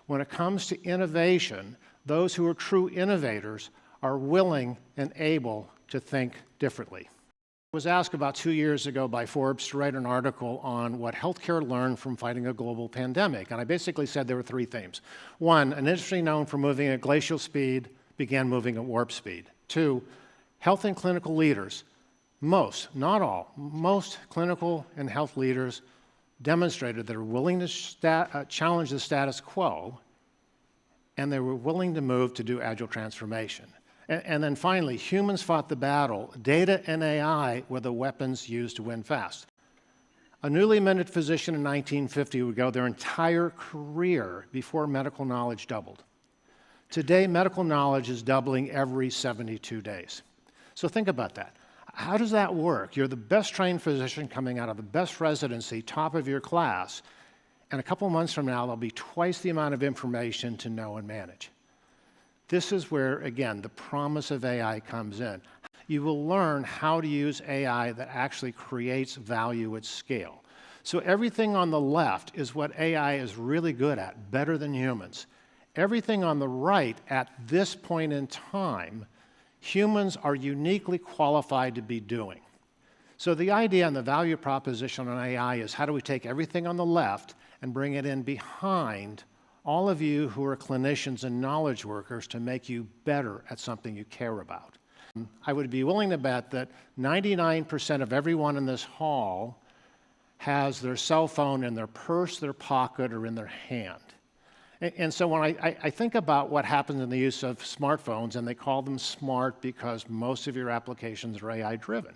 when it comes to innovation, those who are true innovators are willing and able to think differently. I was asked about 2 years ago by Forbes to write an article on what healthcare learned from fighting a global pandemic, and I basically said there were 3 themes. 1, an industry known for moving at glacial speed began moving at warp speed. 2, health and clinical leaders, most, not all, most clinical and health leaders demonstrated they were willing to challenge the status quo, and they were willing to move to do agile transformation. And then finally, humans fought the battle. Data and AI were the weapons used to win fast. A newly minted physician in 1950 would go their entire career before medical knowledge doubled. Today, medical knowledge is doubling every 72 days. So think about that. How does that work? You're the best trained physician coming out of the best residency, top of your class, and a couple months from now, there'll be twice the amount of information to know and manage. This is where, again, the promise of AI comes in. You will learn how to use AI that actually creates value at scale. So everything on the left is what AI is really good at, better than humans. Everything on the right, at this point in time, humans are uniquely qualified to be doing. So the idea and the value proposition on AI is how do we take everything on the left and bring it in behind all of you who are clinicians and knowledge workers to make you better at something you care about. I would be willing to bet that 99% of everyone in this hall has their cell phone in their purse, their pocket, or in their hand. And so when I think about what happens in the use of smartphones, and they call them smart because most of your applications are AI-driven.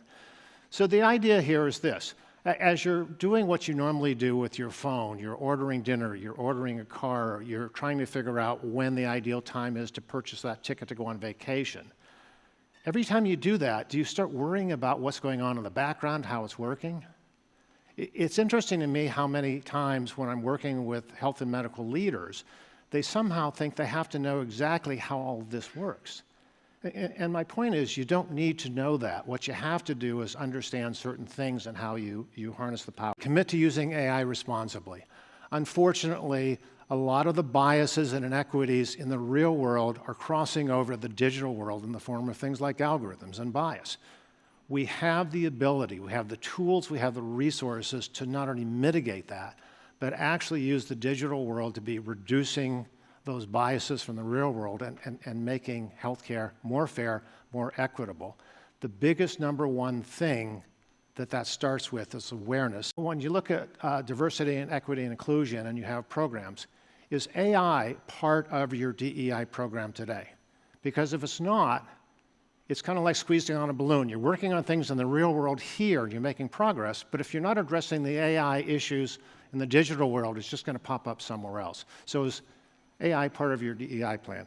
So the idea here is this. As you're doing what you normally do with your phone, you're ordering dinner, you're ordering a car, you're trying to figure out when the ideal time is to purchase that ticket to go on vacation. Every time you do that, do you start worrying about what's going on in the background, how it's working? It's interesting to me how many times when I'm working with health and medical leaders, they somehow think they have to know exactly how all of this works. And my point is, you don't need to know that. What you have to do is understand certain things and how you harness the power. Commit to using AI responsibly. Unfortunately, a lot of the biases and inequities in the real world are crossing over the digital world in the form of things like algorithms and bias. We have the ability, we have the tools, we have the resources to not only mitigate that, but actually use the digital world to be reducing those biases from the real world and making healthcare more fair, more equitable. The biggest number one thing that starts with is awareness. When you look at diversity and equity and inclusion and you have programs, is AI part of your DEI program today? Because if it's not, it's kind of like squeezing on a balloon. You're working on things in the real world here and you're making progress, but if you're not addressing the AI issues in the digital world, it's just going to pop up somewhere else. So is AI part of your DEI plan?